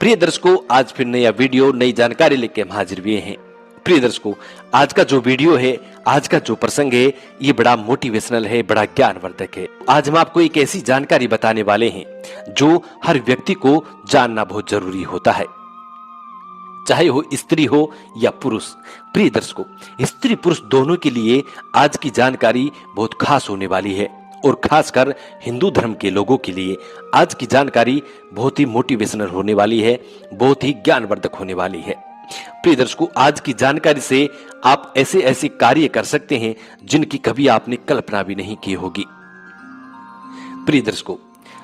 प्रिय दर्शकों, आज फिर नया वीडियो नई जानकारी लेके हम हाजिर हुए हैं। प्रिय दर्शकों, आज का जो वीडियो है, आज का जो प्रसंग है, ये बड़ा मोटिवेशनल है, बड़ा ज्ञानवर्धक है। आज हम आपको एक ऐसी जानकारी बताने वाले हैं जो हर व्यक्ति को जानना बहुत जरूरी होता है, चाहे वो स्त्री हो या पुरुष। प्रिय दर्शकों, स्त्री पुरुष दोनों के लिए आज की जानकारी बहुत खास होने वाली है और खासकर हिंदू धर्म के लोगों के लिए आज की जानकारी बहुत ही मोटिवेशनल होने वाली है, बहुत ही ज्ञानवर्धक होने वाली है। प्रिय दर्शकों, आज की जानकारी से आप ऐसे ऐसे कार्य कर सकते हैं जिनकी कभी आपने कल्पना भी नहीं की होगी। प्रिय दर्शकों,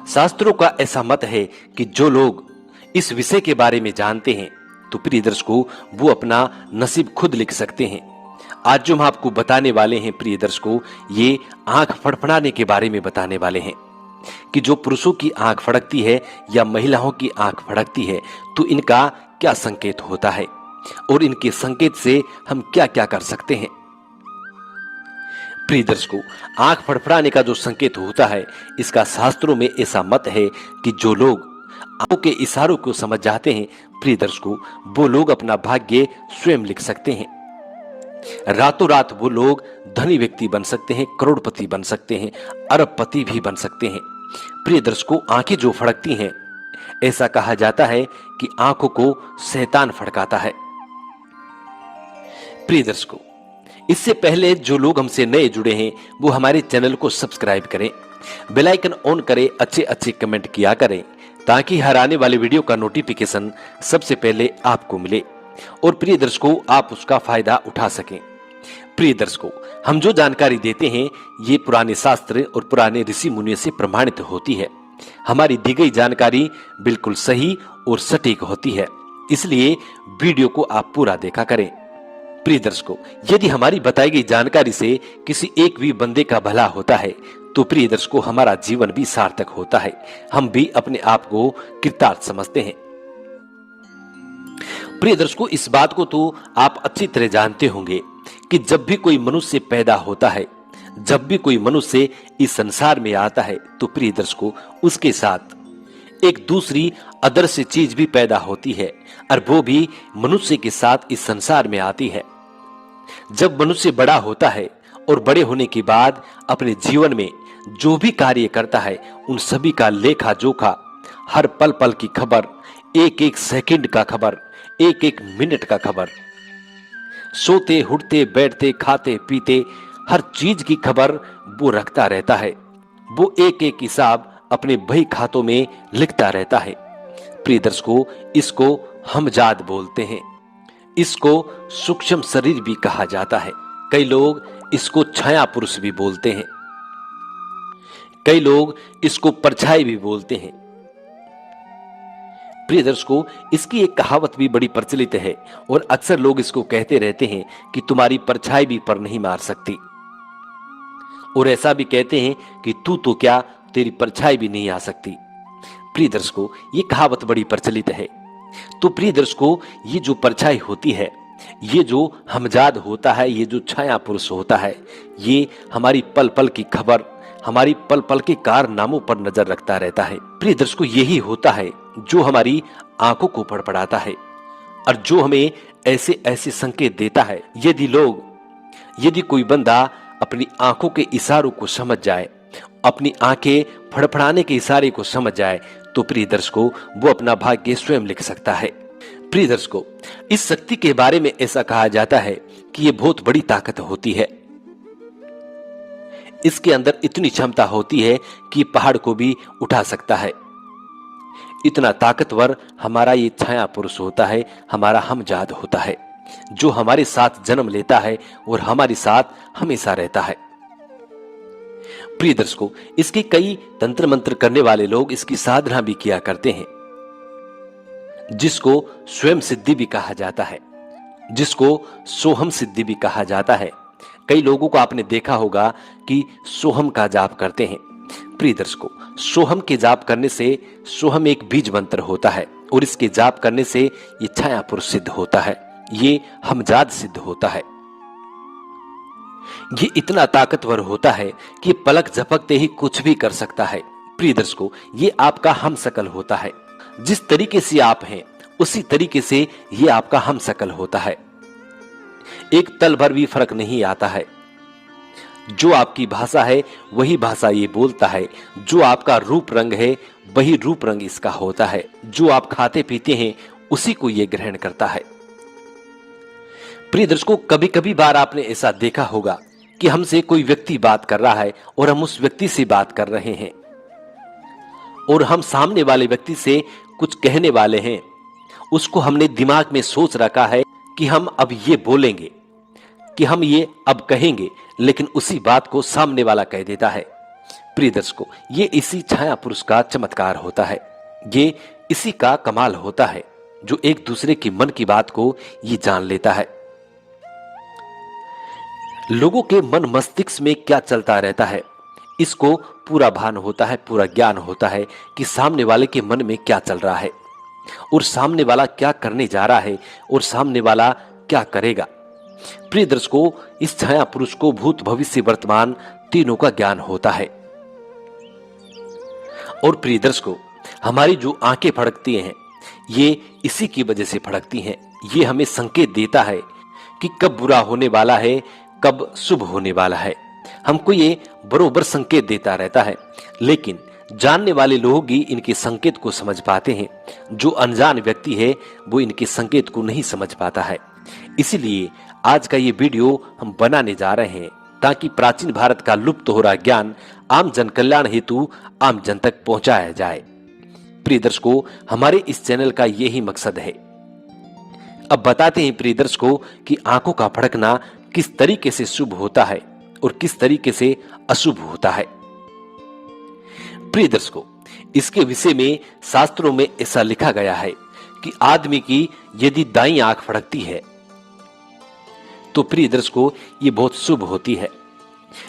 शास्त्रों का ऐसा मत है कि जो लोग इस विषय के बारे में जानते हैं तो प्रिय दर्शकों, वो अपना नसीब खुद लिख सकते हैं। आज जो हम आपको बताने वाले हैं प्रिय दर्शकों, ये आंख फड़फड़ाने के बारे में बताने वाले हैं कि जो पुरुषों की आंख फड़कती है या महिलाओं की आंख फड़कती है तो इनका क्या संकेत होता है और इनके संकेत से हम क्या क्या कर सकते हैं। प्रिय दर्शकों, आंख फड़फड़ाने का जो संकेत होता है, इसका शास्त्रों में ऐसा मत है कि जो लोग आंखों के इशारों को समझ जाते हैं, प्रिय दर्शकों, वो लोग अपना भाग्य स्वयं लिख सकते हैं। रातों रात वो लोग धनी व्यक्ति बन सकते हैं, करोड़पति बन सकते हैं, अरबपति भी बन सकते हैं। प्रिय दर्शकों, आंखें जो फड़कती हैं, ऐसा कहा जाता है कि आंखों को शैतान फड़काता है। प्रिय दर्शकों, इससे पहले जो लोग हमसे नए जुड़े हैं वो हमारे चैनल को सब्सक्राइब करें, बेल आइकन ऑन करें, अच्छे अच्छे कमेंट किया करें ताकि हर आने वाले वीडियो का नोटिफिकेशन सबसे पहले आपको मिले और प्रिय दर्शकों, आप उसका फायदा उठा सकें। प्रिय दर्शकों, हम जो जानकारी देते हैं ये पुराने शास्त्र और पुराने ऋषि मुनियों से प्रमाणित होती है। हमारी दी गई जानकारी बिल्कुल सही और सटीक होती है, इसलिए वीडियो को आप पूरा देखा करें। प्रिय दर्शकों, यदि हमारी बताई गई जानकारी से किसी एक भी बंदे का भला होता है तो प्रिय दर्शकों, हमारा जीवन भी सार्थक होता है, हम भी अपने आप को कृतार्थ समझते हैं। प्रिय दर्शकों, इस बात को तो आप अच्छी तरह जानते होंगे कि जब भी कोई मनुष्य पैदा होता है, जब भी कोई मनुष्य इस संसार में आता है तो प्रिय दर्शकों, उसके साथ एक दूसरी अदृश्य चीज भी पैदा होती है और वो भी मनुष्य के साथ इस संसार में आती है। जब मनुष्य बड़ा होता है और बड़े होने के बाद अपने जीवन में जो भी कार्य करता है उन सभी का लेखा जोखा, हर पल पल की खबर, एक एक सेकंड का खबर, एक एक मिनट का खबर, सोते उठते बैठते खाते पीते हर चीज की खबर वो रखता रहता है। वो एक एक हिसाब अपने बही खातों में लिखता रहता है। प्रिय दर्शकों, इसको हमजाद बोलते हैं, इसको सूक्ष्म शरीर भी कहा जाता है। कई लोग इसको छाया पुरुष भी बोलते हैं, कई लोग इसको परछाई भी बोलते हैं। प्रिय दर्शकों, इसकी एक कहावत भी बड़ी प्रचलित है और अक्सर लोग इसको कहते रहते हैं कि तुम्हारी परछाई भी पर नहीं मार सकती, और ऐसा भी कहते हैं कि तू तो क्या, तेरी परछाई भी नहीं आ सकती। प्रिय दर्शकों, ये कहावत बड़ी प्रचलित है। तो प्रिय दर्शकों, ये जो परछाई होती है, ये जो हमजाद होता है, ये जो छाया पुरुष होता है, ये हमारी पल पल की खबर, हमारी पल पल के कारनामों पर नजर रखता रहता है। प्रिय दर्शकों, यही होता है जो हमारी आंखों को फड़फड़ाता है और जो हमें ऐसे ऐसे संकेत देता है। यदि कोई बंदा अपनी आंखों के इशारों को समझ जाए, अपनी आंखें फड़फड़ाने के इशारे को समझ जाए तो प्रिय दर्शकों, वो अपना भाग्य स्वयं लिख सकता है। प्रिय दर्शकों, इस शक्ति के बारे में ऐसा कहा जाता है कि ये बहुत बड़ी ताकत होती है। इसके अंदर इतनी क्षमता होती है कि पहाड़ को भी उठा सकता है। इतना ताकतवर हमारा ये छाया पुरुष होता है, हमारा हमजाद होता है, जो हमारे साथ जन्म लेता है और हमारे साथ हमेशा रहता है। प्रिय दर्शकों, इसके कई तंत्र मंत्र करने वाले लोग इसकी साधना भी किया करते हैं, जिसको स्वयं सिद्धि भी कहा जाता है, जिसको सोहम सिद्धि भी कहा जाता है। कई लोगों को आपने देखा होगा कि सोहम का जाप करते हैं। प्रिय दर्शकों, सोहम के जाप करने से, सोहम एक बीज मंत्र होता है और इसके जाप करने से ये छाया पुरुष सिद्ध होता है, ये हमजाद सिद्ध होता है। ये इतना ताकतवर होता है कि पलक झपकते ही कुछ भी कर सकता है। प्रिय दर्शकों, ये आपका हम सकल होता है। जिस तरीके से आप हैं उसी तरीके से ये आपका हमशक्ल होता है। एक तल भर भी फर्क नहीं आता है। जो आपकी भाषा है वही भाषा ये बोलता है। जो आपका रूप रंग है वही रूप रंग इसका होता है। जो आप खाते पीते हैं उसी को ये ग्रहण करता है। प्रिय दर्शकों, कभी कभी बार आपने ऐसा देखा होगा कि हमसे कोई व्यक्ति बात कर रहा है और हम उस व्यक्ति से बात कर रहे हैं और हम सामने वाले व्यक्ति से कुछ कहने वाले हैं। उसको हमने दिमाग में सोच रखा है कि हम अब ये बोलेंगे, कि हम ये अब कहेंगे, लेकिन उसी बात को सामने वाला कह देता है। प्रिय दर्शकों, ये इसी छाया पुरुष का चमत्कार होता है। ये इसी का कमाल होता है जो एक दूसरे की मन की बात को ये जान लेता है। लोगों के मन मस्तिष्क में क्या चलता रहता है इसको पूरा भान होता है, पूरा ज्ञान होता है कि सामने वाले के मन में क्या चल रहा है और सामने वाला क्या करने जा रहा है और सामने वाला क्या करेगा। प्रिय दर्शकों, इस छाया पुरुष को भूत भविष्य वर्तमान तीनों का ज्ञान होता है। और प्रिय दर्शकों, हमारी जो आंखें फड़कती हैं ये इसी की वजह से फड़कती हैं। ये हमें संकेत देता है कि कब बुरा होने वाला है, कब शुभ होने वाला है। हमको ये बरोबर संकेत देता रहता है, लेकिन जानने वाले लोग ही इनके संकेत को समझ पाते हैं। जो अनजान व्यक्ति है वो इनके संकेत को नहीं समझ पाता है। इसीलिए आज का ये वीडियो हम बनाने जा रहे हैं ताकि प्राचीन भारत का लुप्त हो रहा ज्ञान आम जन कल्याण हेतु आम जन तक पहुंचाया जाए। प्रिय दर्शकों, हमारे इस चैनल का यही मकसद है। अब बताते हैं प्रिय दर्शकों कि आंखों का फड़कना किस तरीके से शुभ होता है और किस तरीके से अशुभ होता है। प्रिय दर्शकों, इसके विषय में शास्त्रों में ऐसा लिखा गया है कि आदमी की यदि दाईं आंख फड़कती है तो प्रिय दर्शकों ये बहुत शुभ होती है।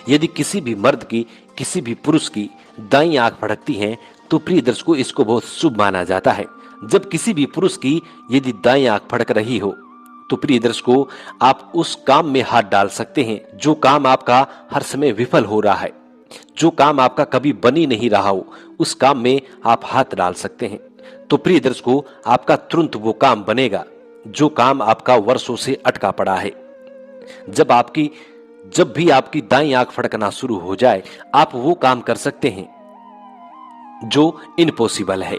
यदि किसी भी मर्द की, किसी भी पुरुष की दाईं आंख फड़कती है तो प्रिय दर्शकों इसको बहुत शुभ माना जाता है। जब किसी भी पुरुष की यदि दाईं आंख फड़क रही हो तो प्रिय दर्शकों आप उस काम में हाथ डाल सकते हैं जो काम आपका हर समय विफल हो रहा है, जो काम आपका कभी बन ही नहीं रहा हो, उस काम में आप हाथ डाल सकते हैं। तो प्रिय दर्शकों आपका तुरंत वो काम बनेगा जो काम आपका वर्षों से अटका पड़ा है। जब भी आपकी दाईं आंख फड़कना शुरू हो जाए आप वो काम कर सकते हैं जो इम्पॉसिबल है।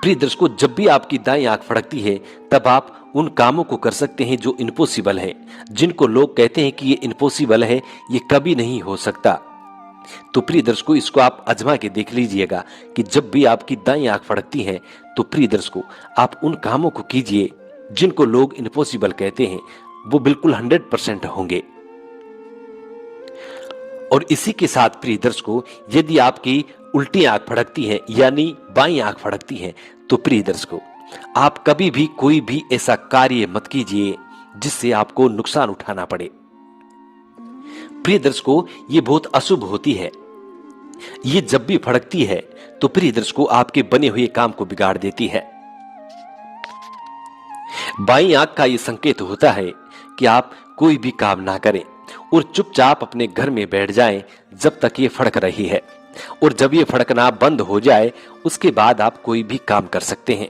प्रिय दर्शकों, जब भी आपकी दाईं आंख फड़कती है तब आप उन कामों को कर सकते हैं जो इम्पॉसिबल है, जिनको लोग कहते हैं कि ये इम्पॉसिबल है, ये कभी नहीं हो सकता। तो प्रिय दर्शकों इसको आप आजमा के देख लीजिएगा कि जब भी आपकी दाईं आंख फड़कती है तो प्रिय दर्शकों आप उन कामों को कीजिए जिनको लोग इम्पॉसिबल कहते हैं, वो बिल्कुल 100% होंगे। और इसी के साथ प्रिय दर्शकों यदि आपकी उल्टी आंख फड़कती है यानी बाईं आंख फड़कती है तो प्रिय दर्शकों आप कभी भी कोई भी ऐसा कार्य मत कीजिए जिससे आपको नुकसान उठाना पड़े। प्रिय दर्शकों ये बहुत अशुभ होती है। ये जब भी फड़कती है तो प्रिय दर्शकों आपके बने हुए काम को बिगाड़ देती है। बाईं आंख का ये संकेत होता है कि आप कोई भी काम ना करें और चुपचाप अपने घर में बैठ जाएं जब तक ये फड़क रही है, और जब ये फड़कना बंद हो जाए उसके बाद आप कोई भी काम कर सकते हैं।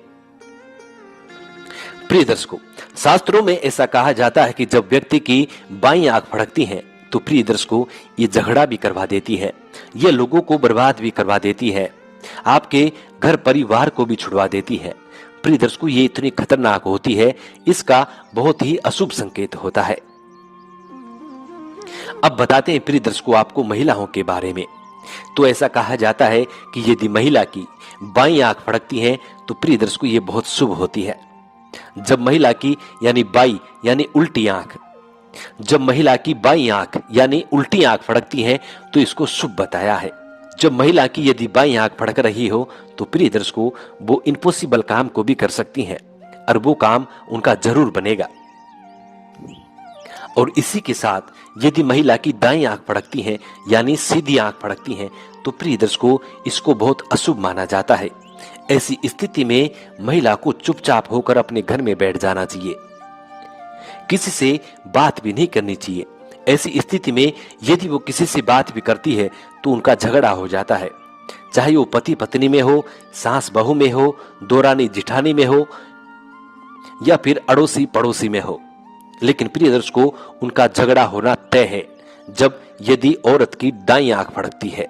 प्रिय दर्शकों शास्त्रों में ऐसा कहा जाता है कि जब व्यक्ति की बाईं आंख फड़कती है तो प्रिय दर्शकों ये झगड़ा भी करवा देती है, ये लोगों को बर्बाद भी करवा देती है, आपके घर परिवार को भी छुड़वा देती है। प्रिय दर्शकों ये इतनी खतरनाक होती है, इसका बहुत ही अशुभ संकेत होता है। अब बताते हैं प्रिय दर्शकों आपको महिलाओं के बारे में। तो ऐसा कहा जाता है कि यदि महिला की बाईं आंख फड़कती है तो प्रिय दर्शकों ये बहुत शुभ होती है। जब महिला की यानी बाई यानी उल्टी आंख, जब महिला की बाईं आंख यानी उल्टी आंख फड़कती है तो इसको शुभ बताया है। जब महिला की यदि बाईं आंख फड़क रही हो तो प्रिय दर्शकों वो इम्पॉसिबल काम को भी कर सकती हैं और वो काम उनका जरूर बनेगा। और इसी के साथ यदि महिला की दाईं आंख फड़कती है यानी सीधी आंख फड़कती है तो प्रिय दर्शकों इसको बहुत अशुभ माना जाता है। ऐसी स्थिति में महिला को चुपचाप होकर अपने घर में बैठ जाना चाहिए, किसी से बात भी नहीं करनी चाहिए। ऐसी स्थिति में यदि वो किसी से बात भी करती है तो उनका झगड़ा हो जाता है। चाहे वो पति पत्नी में हो, सास बहू में हो, दौरानी जिठानी में हो या फिर अड़ोसी पड़ोसी में हो। लेकिन प्रिय दर्शकों, उनका झगड़ा होना तय है जब यदि औरत की दाईं आंख फड़कती है।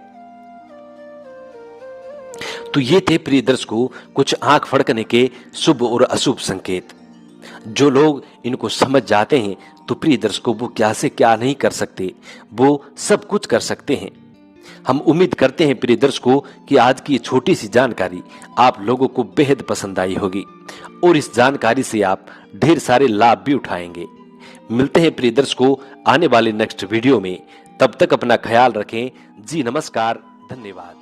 तो ये थे प्रिय दर्शकों कुछ आंख फड़कने के शुभ और अशुभ संकेत। जो लोग इनको समझ जाते हैं तो प्रिय दर्शकों वो क्या से क्या नहीं कर सकते, वो सब कुछ कर सकते हैं। हम उम्मीद करते हैं प्रिय दर्शकों कि आज की ये छोटी सी जानकारी आप लोगों को बेहद पसंद आई होगी और इस जानकारी से आप ढेर सारे लाभ भी उठाएंगे। मिलते हैं प्रिय दर्शकों आने वाले नेक्स्ट वीडियो में। तब तक अपना ख्याल रखें। जी नमस्कार, धन्यवाद।